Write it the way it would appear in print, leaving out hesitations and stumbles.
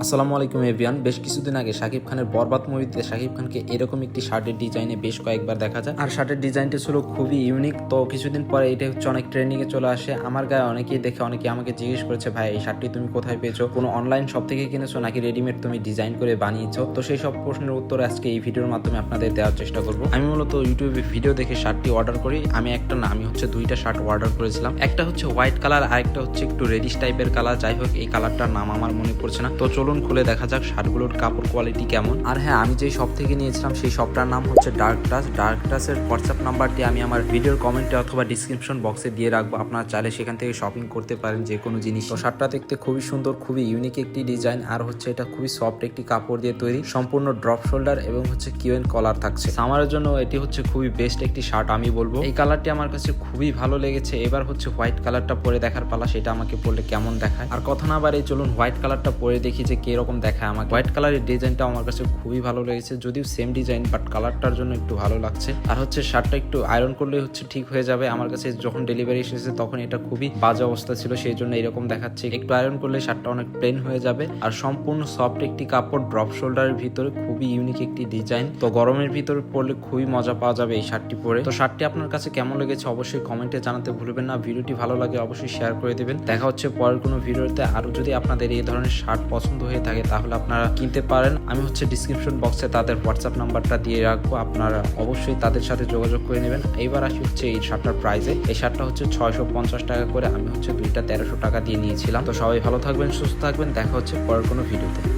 আসসালামু আলাইকুম এভিয়ান। বেশ কিছুদিন আগে শাকিব খানের বরবাদ মুভিতে শাকিব খানকে এরকম একটি শার্টের ডিজাইনে বেশ কয়েকবার দেখা যায়, আর শার্টের ডিজাইনটা ছিল খুবই ইউনিক। তো কিছুদিন পরে এটা হচ্ছে অনেক ট্রেন্ডিং এ চলে আসে। আমার গায়ে অনেকেই দেখে অনেকে আমাকে জিজ্ঞেস করেছে, ভাই এই শার্টটি তুমি কোথায় পেয়েছো, কোনো অনলাইন শপ থেকে কিনেছো নাকি রেডিমেড তুমি ডিজাইন করে বানিয়েছো? তো সেই সব প্রশ্নের উত্তর আজকে এই ভিডিওর মাধ্যমে আপনাদের দেওয়ার চেষ্টা করবো। আমি মূলত ইউটিউবে ভিডিও দেখে শার্টটি অর্ডার করি। আমি হচ্ছে দুইটা শার্ট অর্ডার করেছিলাম। একটা হচ্ছে হোয়াইট কালার, আর একটা হচ্ছে একটু রেডিশ টাইপের কালার। যাই হোক, এই কালারটার নাম আমার মনে পড়ছে না। তো চলুন খুলে দেখা যাক শার্টগুলোর কাপড় কোয়ালিটি কেমন। আর হ্যাঁ, আমি যে শপ থেকে নিয়েছিলাম সেই শপটার নাম হচ্ছে ডার্ক টাচ। ডার্ক টাচের হোয়াটসঅ্যাপ নাম্বারটি আমি আমার ভিডিওর কমেন্টে অথবা ডিসক্রিপশন বক্সে দিয়ে রাখবো। আপনারা চাইলে সেখান থেকে শপিং করতে পারেন যে কোনো জিনিস। তো শার্টটা দেখতে খুবই সুন্দর, খুবই ইউনিক একটি ডিজাইন, আর হচ্ছে এটা খুবই সফট একটি কাপড় দিয়ে তৈরি, সম্পূর্ণ ড্রপ শোল্ডার এবং হচ্ছে কিউএন কলার থাকছে। সামারের জন্য এটি হচ্ছে খুবই বেস্ট একটি শার্ট আমি বলবো। এই কালারটি আমার কাছে খুবই ভালো লেগেছে। এবার হচ্ছে হোয়াইট কালারটা পরে দেখার পালা, সেটা আমাকে পরলে কেমন দেখায়। আর কথা না বাড়িয়ে চলুন হোয়াইট কালারটা পরে দেখি যে কিরকম দেখায় আমাকে। হোয়াইট কালারের ডিজাইনটা আমার কাছে খুবই ভালো লেগেছে, যদিও সেম ডিজাইন বাট কালারটার জন্য একটু ভালো লাগছে। আর হচ্ছে শার্টটা একটু আয়রন করলে হচ্ছে ঠিক হয়ে যাবে। আমার কাছে যখন ডেলিভারি এসেছে তখন এটা খুবই বাজে অবস্থা ছিল, সেই জন্য এরকম দেখাচ্ছে। একটু আয়রন করলে শার্টটা অনেক প্লেন হয়ে যাবে। আর সম্পূর্ণ সফট একটি কাপড়, ড্রপ শোল্ডারের ভিতরে, খুবই ইউনিক একটি ডিজাইন। তো গরমের ভিতরে পরলে খুবই মজা পাওয়া যাবে এই শার্টটি পরে। তো শার্টটি আপনার কাছে কেমন লেগেছে অবশ্যই কমেন্টে জানাতে ভুলবেন না। ভিডিওটি ভালো লাগে অবশ্যই শেয়ার করে দেবেন। দেখা হচ্ছে পরের কোনো ভিডিওতে। আরো যদি আপনাদের এই ধরনের শার্ট পছন্দ হয়ে থাকে তাহলে আপনারা কিনতে পারেন। আমি হচ্ছে ডিসক্রিপশন বক্সে তাদের হোয়াটসঅ্যাপ নাম্বারটা দিয়ে রাখবো, আপনারা অবশ্যই তাদের সাথে যোগাযোগ করে নেবেন। এইবার আসি হচ্ছে এই শার্টটার প্রাইসে। এই শার্টটা হচ্ছে 650 টাকা করে, আমি হচ্ছে দুইটা 1300 টাকা দিয়ে নিয়েছিলাম। তো সবাই ভালো থাকবেন, সুস্থ থাকবেন। দেখা হচ্ছে পরের কোনো ভিডিওতে।